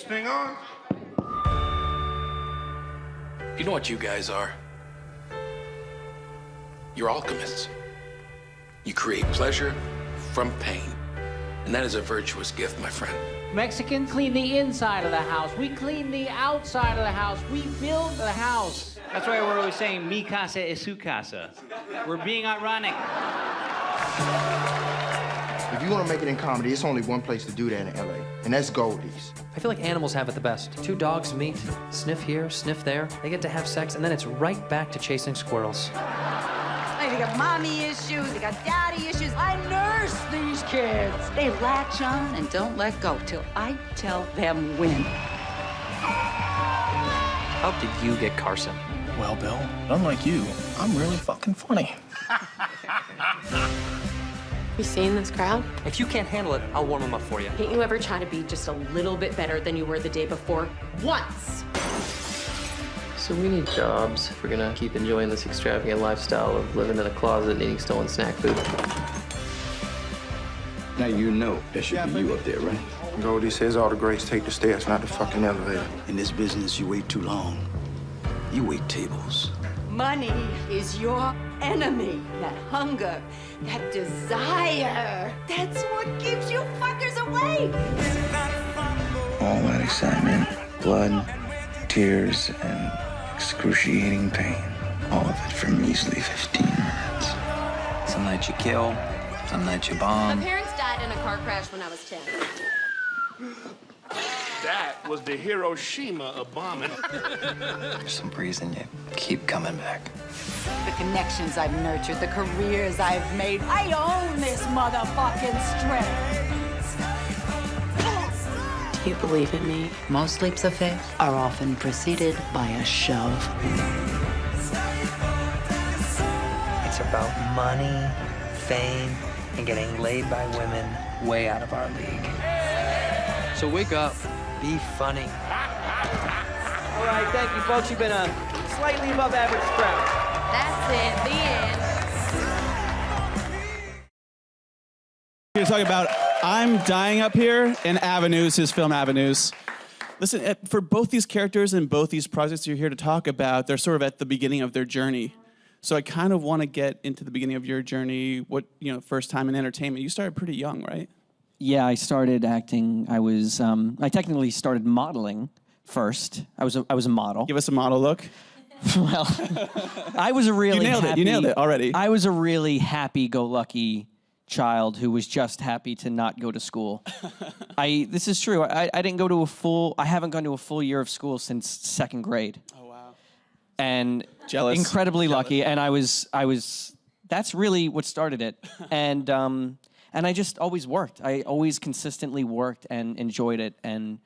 thing on? You know what you guys are? You're alchemists. You create pleasure from pain. And that is a virtuous gift, my friend. Mexicans clean the inside of the house. We clean the outside of the house. We build the house. That's why we're always saying, mi casa es su casa. We're being ironic. If you want to make it in comedy, it's only one place to do that in LA, and that's Goldie's. I feel like animals have it the best. Two dogs meet, sniff here, sniff there. They get to have sex, and then it's right back to chasing squirrels. They got mommy issues, they got daddy issues. I nurse these kids. They latch on and don't let go till I tell them when. How did you get Carson? Well, Bill, unlike you, I'm really fucking funny. You seeing this crowd? If you can't handle it, I'll warm them up for you. Can't you ever try to be just a little bit better than you were the day before? Once! So we need jobs if we're gonna keep enjoying this extravagant lifestyle of living in a closet and eating stolen snack food. Now you know that should be you up there, right? Goldie says all the greats take the stairs, not the fucking elevator. In this business, you wait too long. You wait tables. Money is your enemy. That hunger, that desire, that's what keeps you fuckers away. All that excitement, blood, tears, and excruciating pain. All of it for measly 15 minutes. Some nights you kill, some nights you bomb. My parents died in a car crash when I was 10. That was the Hiroshima of bombing. There's some reason you keep coming back. The connections I've nurtured, the careers I've made. I own this motherfucking strip. Do you believe in me? Most leaps of faith are often preceded by a shove. It's about money, fame, and getting laid by women way out of our league. So wake up, be funny. All right, thank you, folks. You've been a slightly above average crowd. That's it, the end. We're talking about I'm Dying Up Here and Avenues, his film Avenues. Listen, for both these characters and both these projects you're here to talk about, they're sort of at the beginning of their journey. So I kind of want to get into the beginning of your journey, first time in entertainment. You started pretty young, right? Yeah, I started acting. I technically started modeling first. I was a model. Give us a model look. Well, I was a really You nailed it already. I was a really happy-go-lucky child who was just happy to not go to school. This is true. I haven't gone to a full year of school since second grade. Oh wow. And Jealous. incredibly Jealous. lucky. And I was that's really what started it. And I just always worked. I always consistently worked and enjoyed it, and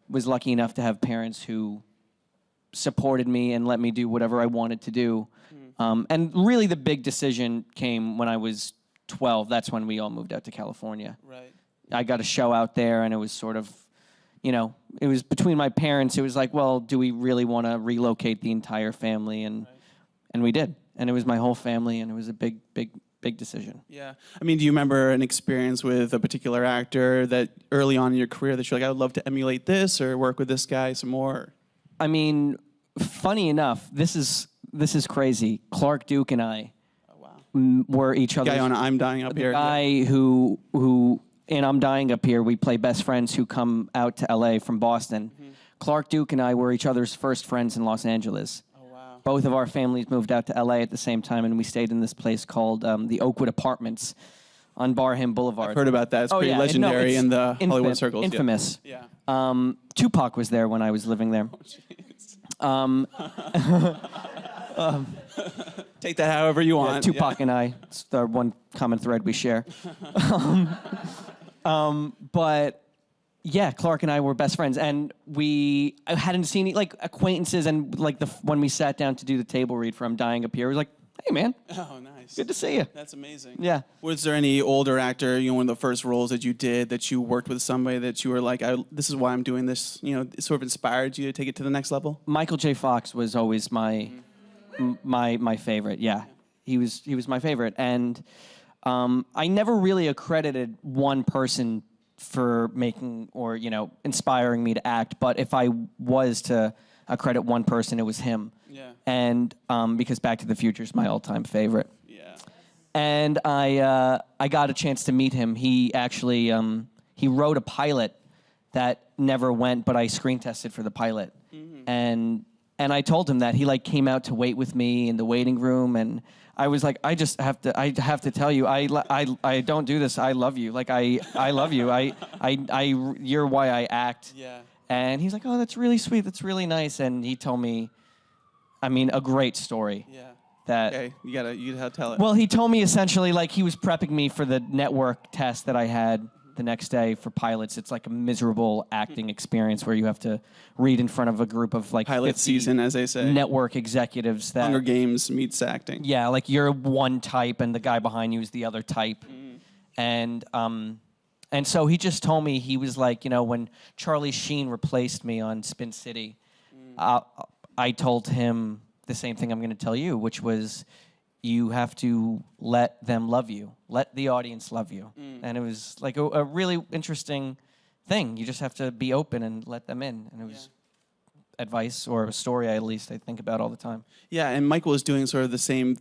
was lucky enough to have parents who supported me and let me do whatever I wanted to do. And really the big decision came when I was 12. That's when we all moved out to California. Right. I got a show out there, and it was sort of, it was between my parents. It was like, well, do we really want to relocate the entire family? And we did. And it was my whole family, and it was a big decision. Yeah. I mean, do you remember an experience with a particular actor that early on in your career that you're like, I would love to emulate this or work with this guy some more? I mean, funny enough, this is crazy. Clark Duke and I were each other's... Guy on I'm Dying Up Here. The guy who in I'm Dying Up Here, we play best friends who come out to LA from Boston. Mm-hmm. Clark Duke and I were each other's first friends in Los Angeles. Oh, wow. Both of our families moved out to LA at the same time, and we stayed in this place called the Oakwood Apartments on Barham Boulevard. I've heard about that. It's pretty legendary in the Hollywood circles. Infamous. Yeah. Tupac was there when I was living there. Take that however you want. Yeah, Tupac and I, it's the one common thread we share. But yeah, Clark and I were best friends, and I hadn't seen acquaintances, and when we sat down to do the table read for I'm Dying Up Here, it was like, hey man. Oh, nice. Good to see you. That's amazing. Yeah. Was there any older actor, one of the first roles that you did that you worked with somebody that you were like, this is why I'm doing this, it sort of inspired you to take it to the next level? Michael J. Fox was always my favorite. Yeah. He was my favorite, and I never really accredited one person for making or, inspiring me to act. But if I was to credit one person, it was him. Yeah. And because Back to the Future is my all-time favorite. Yeah. And I got a chance to meet him. He actually he wrote a pilot that never went, but I screen tested for the pilot. And I told him that. He came out to wait with me in the waiting room, and I was like, I have to tell you, I don't do this. I love you. I love you. You're why I act. Yeah. And he's like, oh, that's really sweet. That's really nice. And he told me, a great story. Yeah. That. Okay, you gotta tell it. Well, he told me essentially he was prepping me for the network test that I had the next day for pilots. It's like a miserable acting experience where you have to read in front of a group of pilot 50 season, as they say. network executives that Hunger Games meets acting. Yeah, you're one type and the guy behind you is the other type. And so he just told me, he was like, when Charlie Sheen replaced me on Spin City, I told him the same thing I'm going to tell you, which was, you have to let them love you. Let the audience love you. And it was a really interesting thing. You just have to be open and let them in. And it was advice, or a story at least I think about all the time. Yeah, and Michael is doing sort of the same.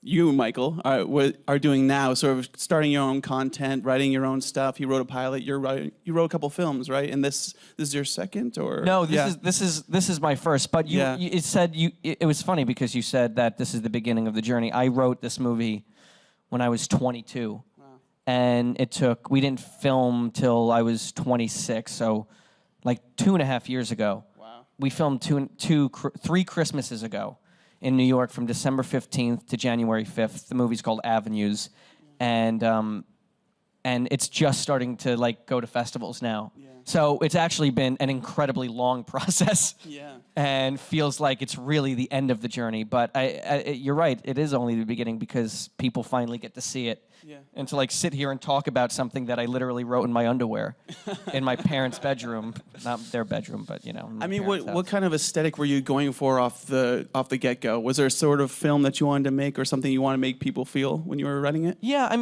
You, Michael, are doing now, sort of starting your own content, writing your own stuff. You wrote a pilot. You wrote a couple films, right? And this is your second, or no? This is my first. But it was funny because you said that this is the beginning of the journey. I wrote this movie when I was 22, and we didn't film till I was 26, so 2.5 years ago. Wow. We filmed 3 Christmases ago in New York from December 15th to January 5th. The movie's called Avenues, and it's just starting to go to festivals now. Yeah. So it's actually been an incredibly long process. Yeah. And feels like it's really the end of the journey. But you're right, it is only the beginning because people finally get to see it. Yeah. And to sit here and talk about something that I literally wrote in my underwear in my parents' bedroom, not their bedroom, but what kind of aesthetic were you going for off the get-go? Was there a sort of film that you wanted to make, or something you want to make people feel when you were writing it? Yeah,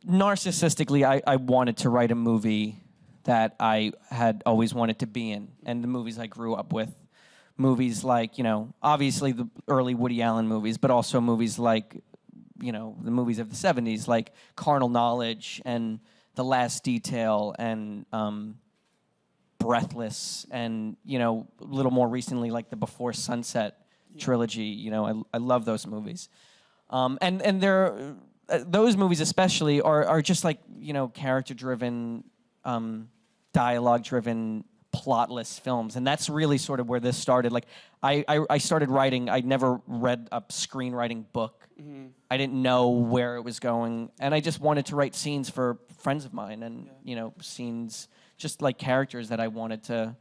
narcissistically, I wanted to write a movie that I had always wanted to be in, and the movies I grew up with. Movies obviously the early Woody Allen movies, but also movies the movies of the 70s, like Carnal Knowledge and The Last Detail and Breathless, and a little more recently the Before Sunset trilogy. I love those movies, and they're those movies especially are just character-driven, dialogue-driven, plotless films, and that's really sort of where this started. I started writing. I'd never read a screenwriting book. I didn't know where it was going, and I just wanted to write scenes for friends of mine, and scenes just characters that I wanted to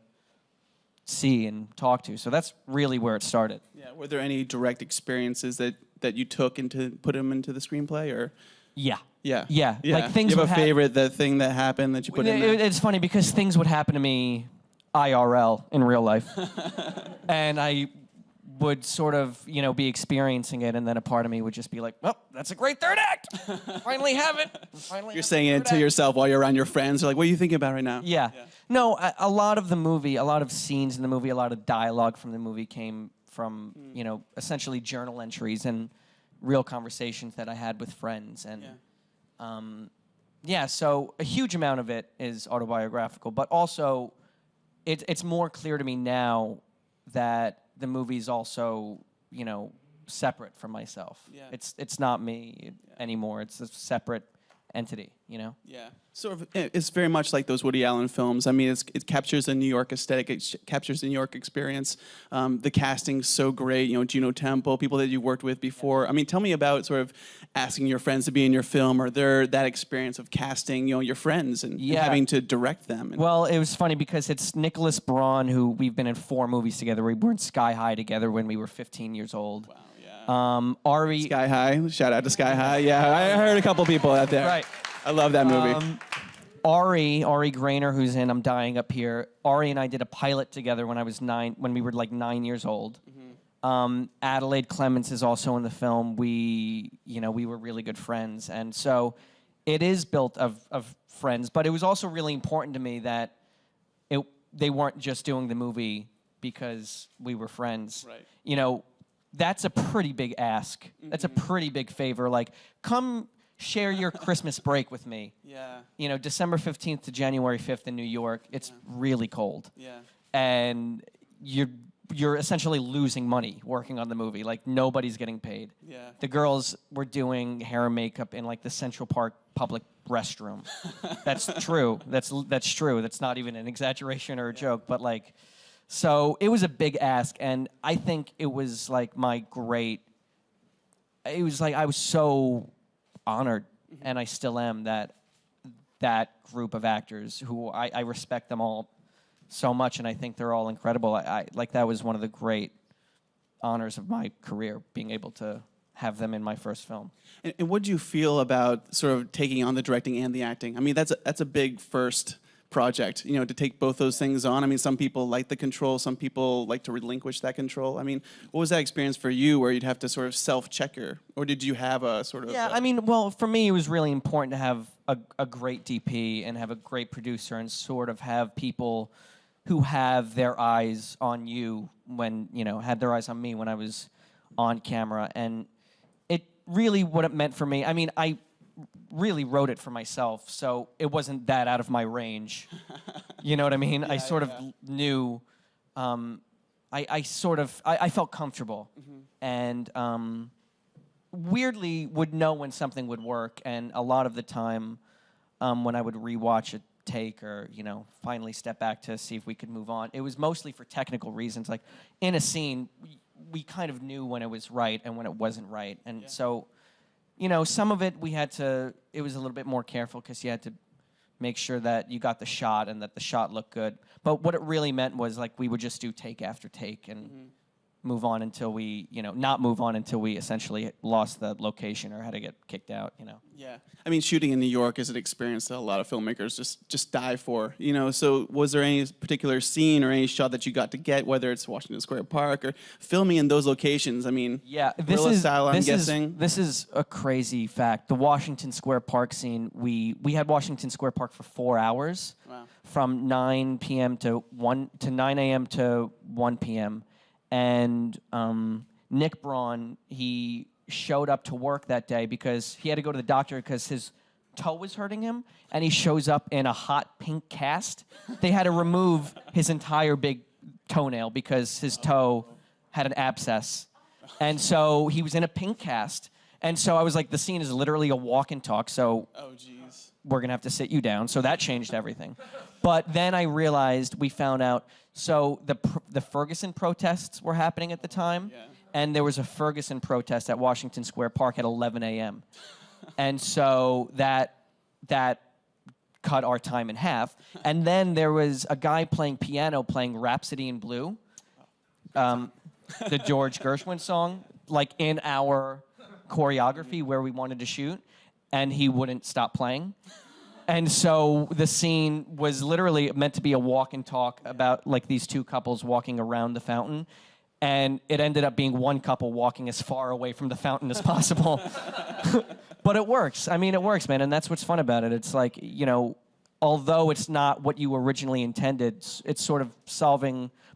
see and talk to. So that's really where it started. Yeah. Were there any direct experiences that you took and put them into the screenplay, or? Yeah. Yeah. Yeah. Things. You have a favorite thing that happened that you put in there? It's funny because things would happen to me IRL in real life, and I would sort of be experiencing it, and then a part of me would just be like, "Well, that's a great third act. Finally have it. Finally." You're saying it to yourself while you're around your friends. You're like, "What are you thinking about right now?" Yeah. No, a lot of the movie, a lot of scenes in the movie, a lot of dialogue from the movie came from essentially journal entries and real conversations that I had with friends, and so a huge amount of it is autobiographical, but also it's more clear to me now that the movie's also, separate from myself. Yeah. It's not me anymore. It's a separate entity, Yeah. Sort of, it's very much like those Woody Allen films. It captures a New York aesthetic. It captures the New York experience. The casting's so great. Gino Temple, people that you worked with before. Tell me about sort of asking your friends to be in your film, or that experience of casting, your friends and having to direct them. Well, it was funny because it's Nicholas Braun, who we've been in 4 movies together. We were in Sky High together when we were 15 years old. Wow. Ari. Sky High. Shout out to Sky High. Yeah, I heard a couple people out there. Right. I love that movie. Ari Grainer, who's in I'm Dying Up Here. Ari and I did a pilot together when we were 9 years old. Adelaide Clements is also in the film. We were really good friends, and so it is built of friends, but it was also really important to me that they weren't just doing the movie because we were friends. Right. You know, that's a pretty big ask. That's a pretty big favor. Like, come share your Christmas break with me. Yeah. You know, December 15th to January 5th in New York, it's really cold. Yeah. And you're essentially losing money working on the movie. Like, nobody's getting paid. Yeah. The girls were doing hair and makeup in like the Central Park public restroom. That's true. That's true. That's not even an exaggeration or a joke, but like, so it was a big ask, and I think it was like it was like I was so honored, and I still am, that group of actors who I respect them all so much, and I think they're all incredible. I like, that was one of the great honors of my career, being able to have them in my first film. And what do you feel about sort of taking on the directing and the acting? I mean, that's a big first project, you know, to take both those things on. I mean, some people like the control, some people like to relinquish that control. I mean, what was that experience for you where you'd have to sort of self-check or did you have a sort of... Yeah, I mean, well, for me, it was really important to have a great DP and have a great producer and sort of have people who have their eyes on you when, you know, had their eyes on me when I was on camera. And it really, what it meant for me, I mean, I really wrote it for myself, so it wasn't that out of my range. You know what I mean? Yeah, I sort of knew, I felt comfortable, and weirdly would know when something would work, and a lot of the time when I would rewatch a take or, you know, finally step back to see if we could move on, it was mostly for technical reasons. Like, in a scene, we kind of knew when it was right and when it wasn't right, and so, you know, some of it it was a little bit more careful because you had to make sure that you got the shot and that the shot looked good. But what it really meant was, like, we would just do take after take and move on until we, you know, not move on until we essentially lost the location or had to get kicked out, you know. Yeah. I mean, shooting in New York is an experience that a lot of filmmakers just die for, you know. So was there any particular scene or any shot that you got to get, whether it's Washington Square Park or filming in those locations? I mean, yeah, guerrilla style, I'm guessing. This is a crazy fact. The Washington Square Park scene, we had Washington Square Park for 4 hours. Wow. From 9 p.m. to 9 a.m. to 1 p.m. And Nick Braun, he showed up to work that day because he had to go to the doctor because his toe was hurting him, and he shows up in a hot pink cast. They had to remove his entire big toenail because his toe had an abscess. And so he was in a pink cast. And so I was like, the scene is literally a walk and talk, so we're going to have to sit you down. So that changed everything. But then I realized, we found out, so the Ferguson protests were happening at the time, and there was a Ferguson protest at Washington Square Park at 11 a.m. And so that cut our time in half. And then there was a guy playing piano playing Rhapsody in Blue, the George Gershwin song, like in our choreography where we wanted to shoot, and he wouldn't stop playing. And so the scene was literally meant to be a walk and talk about like these two couples walking around the fountain. And it ended up being one couple walking as far away from the fountain as possible. But it works. I mean, it works, man. And that's what's fun about it. It's like, you know, although it's not what you originally intended, it's sort of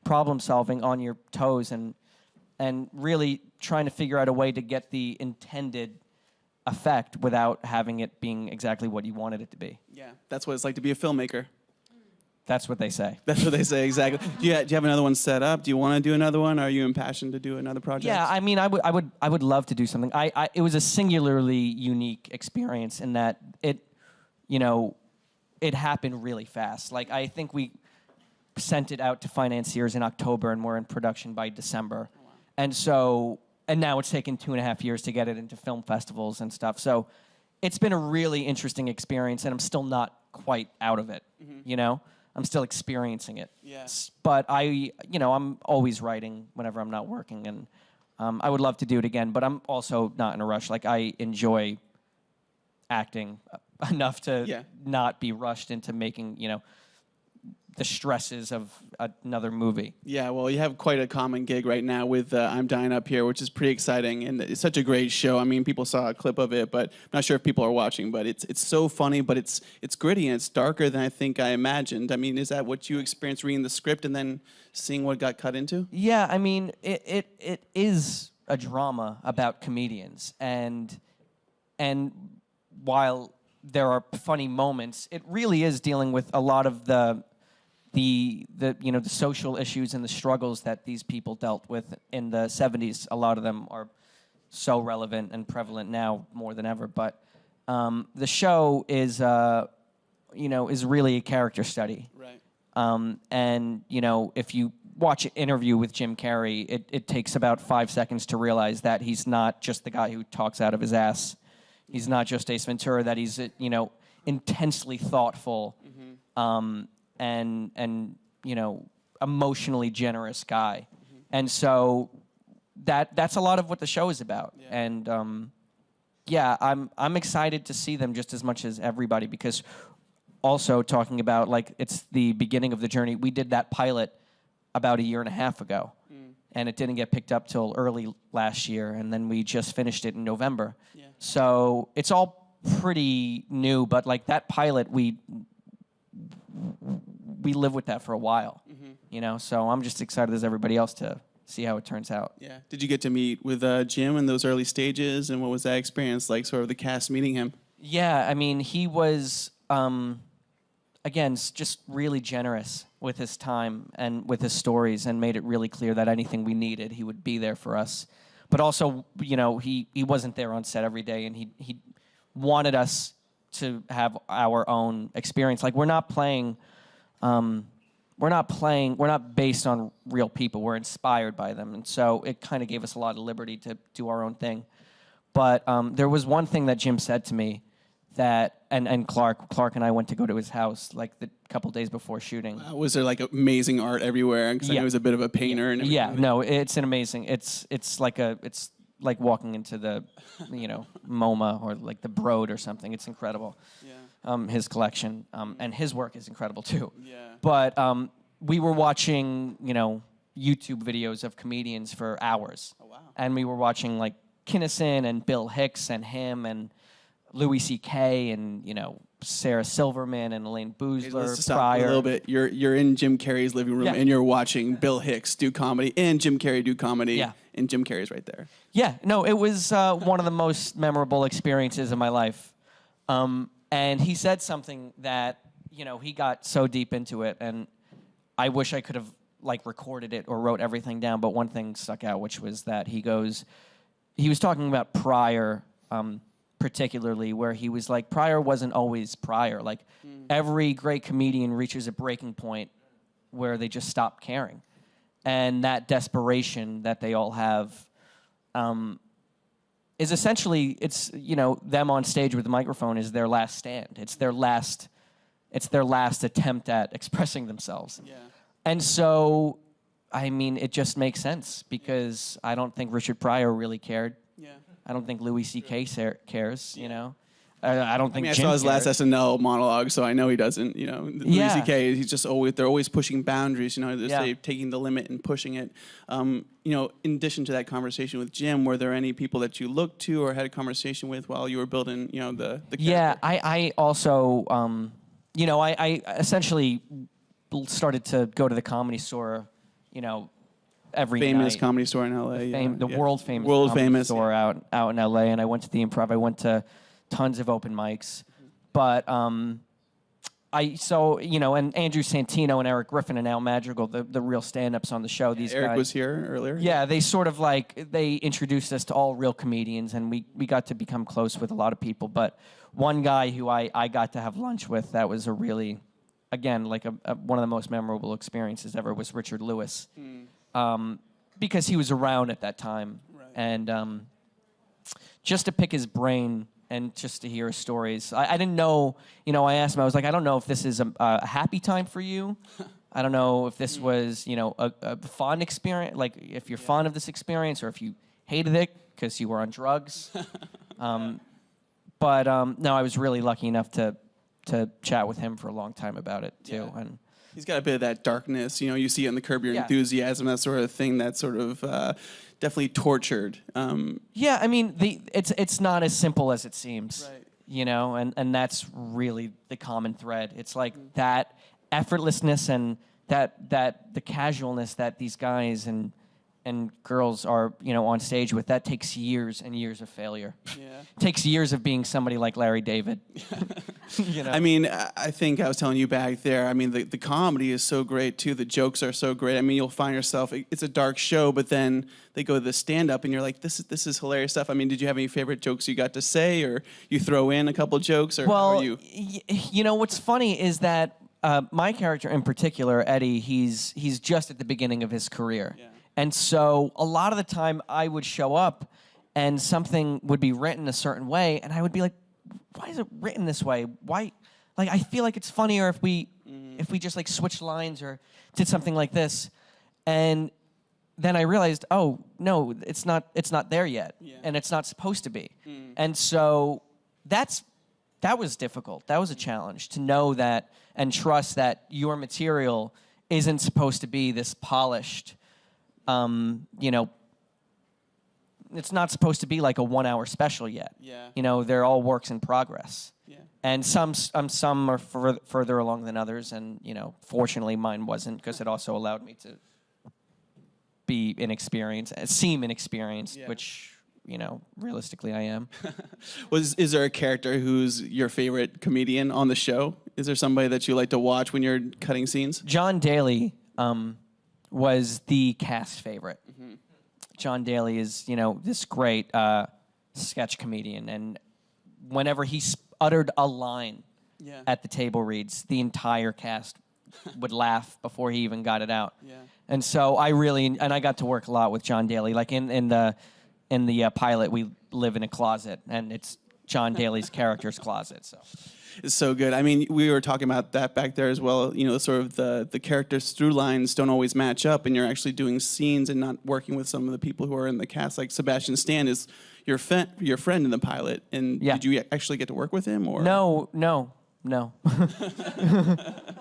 problem solving on your toes and really trying to figure out a way to get the intended effect without having it being exactly what you wanted it to be. Yeah, that's what it's like to be a filmmaker. That's what they say. That's what they say, exactly. Do you have another one set up? Do you want to do another one? Are you impassioned to do another project? Yeah, I mean, I would love to do something. It was a singularly unique experience in that it happened really fast. Like, I think we sent it out to financiers in October and we're in production by December. Oh, wow. And now it's taken 2.5 years to get it into film festivals and stuff. So it's been a really interesting experience, and I'm still not quite out of it, you know? I'm still experiencing it. Yes. But I'm always writing whenever I'm not working, and I would love to do it again, but I'm also not in a rush. Like, I enjoy acting enough to not be rushed into making, the stresses of another movie. Yeah, well, you have quite a common gig right now with I'm Dying Up Here, which is pretty exciting, and it's such a great show. I mean, people saw a clip of it, but I'm not sure if people are watching. But it's so funny, but it's gritty and it's darker than I think I imagined. I mean, is that what you experienced reading the script and then seeing what got cut into? Yeah, I mean, it is a drama about comedians, and while there are funny moments, it really is dealing with a lot of the social issues and the struggles that these people dealt with in the 70s. A lot of them are so relevant and prevalent now more than ever. But the show is really a character study. Right. And if you watch an interview with Jim Carrey, it takes about 5 seconds to realize that he's not just the guy who talks out of his ass. He's not just Ace Ventura. That he's intensely thoughtful. Mm-hmm. And emotionally generous guy. Mm-hmm. And so that's a lot of what the show is about. Yeah. And I'm excited to see them just as much as everybody, because also talking about, like, it's the beginning of the journey. We did that pilot about 1.5 years ago. And it didn't get picked up till early last year, and then we just finished it in November. Yeah. So it's all pretty new, but like that pilot, we live with that for a while, so I'm just excited as everybody else to see how it turns out. Yeah. Did you get to meet with Jim in those early stages, and what was that experience like, sort of the cast meeting him? Yeah, I mean, he was, again, just really generous with his time and with his stories, and made it really clear that anything we needed, he would be there for us. But also, he wasn't there on set every day, and he wanted us to have our own experience. Like, we're not based on real people. We're inspired by them. And so it kind of gave us a lot of liberty to do our own thing. But there was one thing that Jim said to me that, and Clark and I went to go to his house like the couple days before shooting. Was there like amazing art everywhere? Because I know he was a bit of a painter. And yeah, no, it's an amazing, it's like walking into the, MoMA or like the Broad or something. It's incredible. Yeah. His collection, and his work is incredible too. Yeah. But we were watching, YouTube videos of comedians for hours. Oh, wow. And we were watching like Kinison and Bill Hicks and him and Louis C.K. and, Sarah Silverman and Elaine Boozler. Let's stop a little bit. You're in Jim Carrey's living room, and you're watching Bill Hicks do comedy and Jim Carrey do comedy. Yeah. And Jim Carrey's right there. Yeah, no, it was one of the most memorable experiences of my life. And he said something that, he got so deep into it, and I wish I could have recorded it or wrote everything down, but one thing stuck out, which was that he was talking about Pryor, particularly, where he was like, Pryor wasn't always Pryor. Like, every great comedian reaches a breaking point where they just stop caring. And that desperation that they all have is essentially, it's, them on stage with the microphone is their last stand. It's their last attempt at expressing themselves. Yeah. And so, I mean, it just makes sense, because I don't think Richard Pryor really cared. Yeah. I don't think Louis C.K. cares, I don't think I Jim saw his cared. last SNL monologue, so I know he doesn't, Louis C.K., he's just they're always pushing boundaries, they're taking the limit and pushing it. In addition to that conversation with Jim, were there any people that you looked to or had a conversation with while you were building, the character? Yeah, I also, I essentially started to go to the Comedy Store, every famous night. Comedy Store in L.A. The world famous store out in L.A. And I went to the Improv. I went to tons of open mics, but and Andrew Santino and Eric Griffin and Al Madrigal, the real stand-ups on the show. These Eric guys was here earlier. Yeah, they sort of they introduced us to all real comedians, and we got to become close with a lot of people. But one guy who I got to have lunch with, that was a really, again, one of the most memorable experiences ever, was Richard Lewis. Because he was around at that time. Right. And just to pick his brain and just to hear his stories. I didn't know, I asked him, I was like, I don't know if this is a happy time for you. I don't know if this was, a fun experience, like if you're fond of this experience, or if you hated it because you were on drugs. But no, I was really lucky enough to chat with him for a long time about it too. Yeah. And He's got a bit of that darkness, you know, you see it in the Curb Your Yeah. Enthusiasm, that sort of thing, that's sort of definitely tortured. Yeah, I mean, it's not as simple as it seems. Right. You know, and that's really the common thread. It's like that effortlessness and that the casualness that these guys and girls are, you know, on stage with, that takes years and years of failure. Yeah. Takes years of being somebody like Larry David. You know? I mean, I think I was telling you back there, I mean, the comedy is so great, too. The jokes are so great. I mean, you'll find yourself, it's a dark show, but then they go to the stand-up, and you're like, this is hilarious stuff. I mean, did you have any favorite jokes you got to say, or you throw in a couple jokes, or how well, are you? You know, what's funny is that my character in particular, Eddie, he's just at the beginning of his career. Yeah. And so a lot of the time I would show up and something would be written a certain way, and I would be like, why is it written this way? Why? Like, I feel like it's funnier if we just like switched lines or did something like this. And then I realized, oh no, it's not there yet, and it's not supposed to be. And so that was difficult. That was a challenge to know that and trust that your material isn't supposed to be this polished. You know, it's not supposed to be like a 1-hour special yet. Yeah. You know, they're all works in progress. Yeah. And some are further along than others, and you know, fortunately, mine wasn't, because it also allowed me to be inexperienced, seem inexperienced, which, you know, realistically, I am. Is there a character who's your favorite comedian on the show? Is there somebody that you like to watch when you're cutting scenes? John Daly was the cast favorite. Mm-hmm. John Daly is, you know, this great sketch comedian, and whenever he uttered a line at the table reads, the entire cast would laugh before he even got it out. Yeah. And so I got to work a lot with John Daly. Like in the pilot, we live in a closet, and it's John Daly's character's closet. So it's so good. I mean, we were talking about that back there as well. You know, sort of the characters' through lines don't always match up, and you're actually doing scenes and not working with some of the people who are in the cast. Like Sebastian Stan is your friend in the pilot, and did you actually get to work with him? Or no.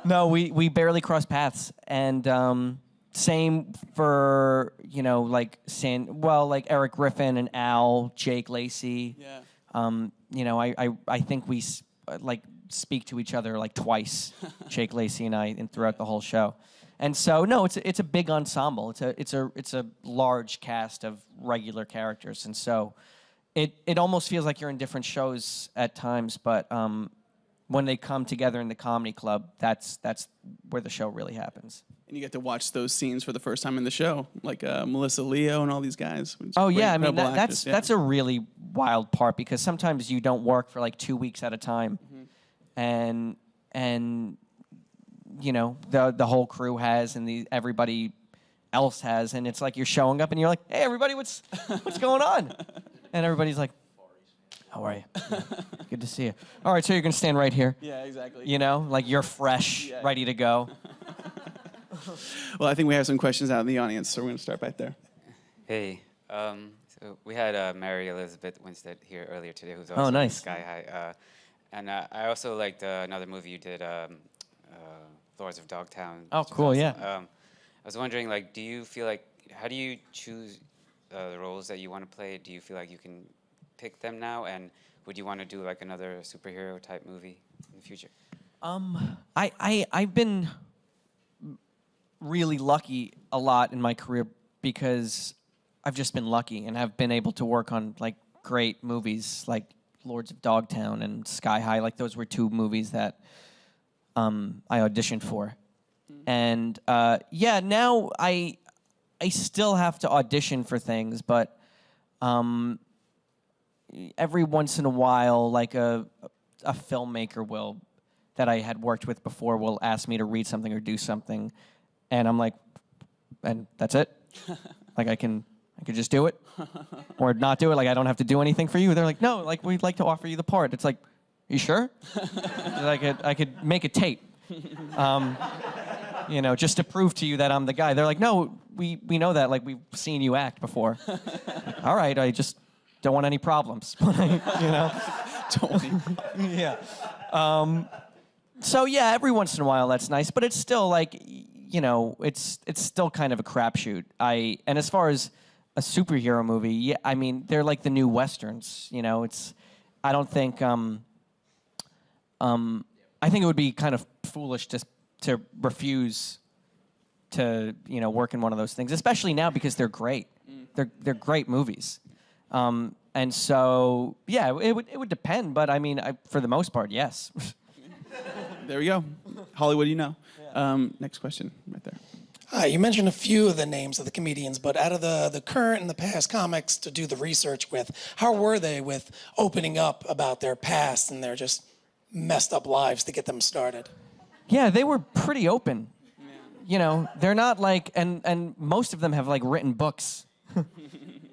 No, we barely crossed paths, and same for, you know, like like Eric Griffin and Al, Jake Lacey. Yeah. You know, I think we speak to each other like twice, Jake Lacey and I, and throughout the whole show. And so no, it's a big ensemble. It's a large cast of regular characters, and so it almost feels like you're in different shows at times, but when they come together in the comedy club, that's where the show really happens. And you get to watch those scenes for the first time in the show, like Melissa Leo and all these guys. Oh yeah, I mean that's a really wild part, because sometimes you don't work for like 2 weeks at a time, and you know the whole crew has, and everybody else has, and it's like you're showing up and you're like, hey everybody, what's going on? And everybody's like, how are you? Good to see you. All right, so you're going to stand right here. Yeah, exactly. You know, like you're fresh, ready to go. Well, I think we have some questions out in the audience, so we're going to start back there. Hey, so we had Mary Elizabeth Winstead here earlier today, who's also nice. Sky High. And I also liked another movie you did, Lords of Dogtown. Oh, cool, yeah. I was wondering, like, do you feel like, how do you choose the roles that you want to play? Do you feel like you can pick them now, and would you want to do like another superhero type movie in the future? I've been really lucky a lot in my career, because I've just been lucky and have been able to work on like great movies like Lords of Dogtown and Sky High. Like those were two movies that I auditioned for. And now I still have to audition for things, but every once in a while, like a filmmaker that I had worked with before will ask me to read something or do something, and I'm like, and that's it? Like I could just do it or not do it? Like I don't have to do anything for you? They're like, no, like we'd like to offer you the part. It's like, you sure? I could make a tape. You know, just to prove to you that I'm the guy. They're like, no, we know that. Like, we've seen you act before. Like, all right, I just don't want any problems. You know? Totally. Yeah. So yeah, every once in a while that's nice, but it's still like, you know, it's still kind of a crapshoot. And as far as a superhero movie, yeah, I mean, they're like the new westerns. You know, I don't think. I think it would be kind of foolish to refuse to, you know, work in one of those things, especially now because they're great. They're great movies. And so, yeah, it would depend, but I mean, for the most part, yes. There we go. Hollywood, you know. Next question, right there. Hi, you mentioned a few of the names of the comedians, but out of the current and the past comics to do the research with, how were they with opening up about their past and their just messed up lives to get them started? Yeah, they were pretty open. You know, they're not like, and most of them have like written books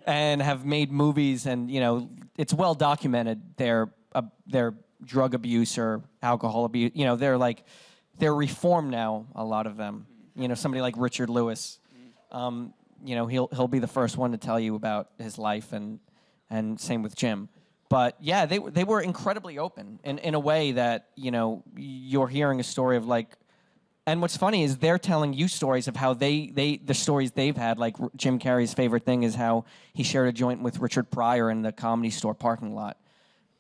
and have made movies, and you know, it's well documented their drug abuse or alcohol abuse. You know, they're reformed now, a lot of them. You know, somebody like Richard Lewis, you know, he'll be the first one to tell you about his life, and same with Jim. But yeah, they were incredibly open in a way that, you know, you're hearing a story of like, and what's funny is they're telling you stories of how the stories they've had. Like Jim Carrey's favorite thing is how he shared a joint with Richard Pryor in the Comedy Store parking lot.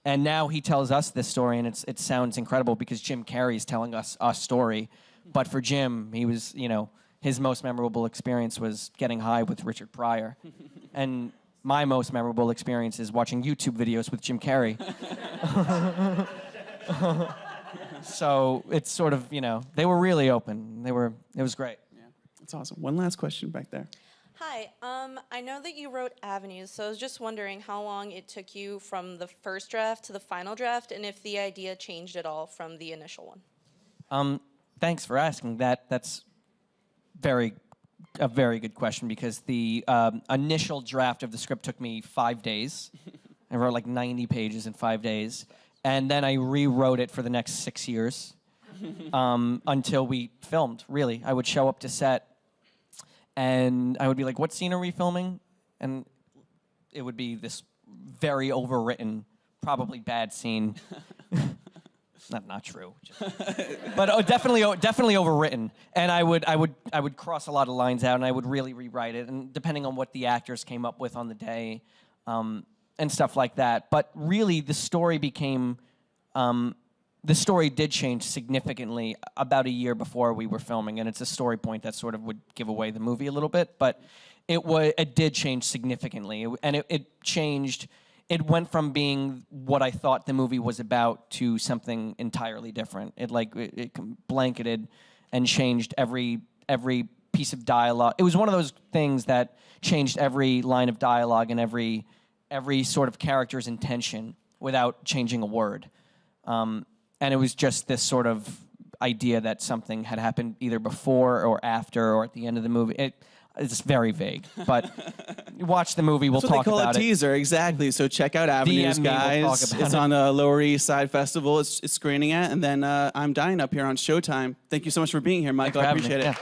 And now he tells us this story, and it sounds incredible because Jim Carrey's telling us a story. But for Jim, he was, you know, his most memorable experience was getting high with Richard Pryor. And my most memorable experience is watching YouTube videos with Jim Carrey. So it's sort of, you know, they were really open. It was great. Yeah, that's awesome. One last question back there. Hi, I know that you wrote Avenues, so I was just wondering how long it took you from the first draft to the final draft, and if the idea changed at all from the initial one. Thanks for asking that. That's a very good question, because the initial draft of the script took me 5 days. I wrote like 90 pages in 5 days. And then I rewrote it for the next 6 years until we filmed, really. I would show up to set, and I would be like, what scene are we filming? And it would be this very overwritten, probably bad scene. Not true, but definitely overwritten. And I would cross a lot of lines out, and I would really rewrite it, and depending on what the actors came up with on the day, and stuff like that. But really, the story did change significantly about a year before we were filming, and it's a story point that sort of would give away the movie a little bit. But it did change significantly, and it changed. It went from being what I thought the movie was about to something entirely different. It blanketed and changed every piece of dialogue. It was one of those things that changed every line of dialogue and every sort of character's intention without changing a word. And it was just this sort of idea that something had happened either before or after or at the end of the movie. It's very vague, but watch the movie. We'll talk about it. That's what they call a teaser, exactly. So check out Avenues, guys. It's on the Lower East Side Festival. It's screening at, and then I'm Dying Up here on Showtime. Thank you so much for being here, Michael. I appreciate it. Yeah.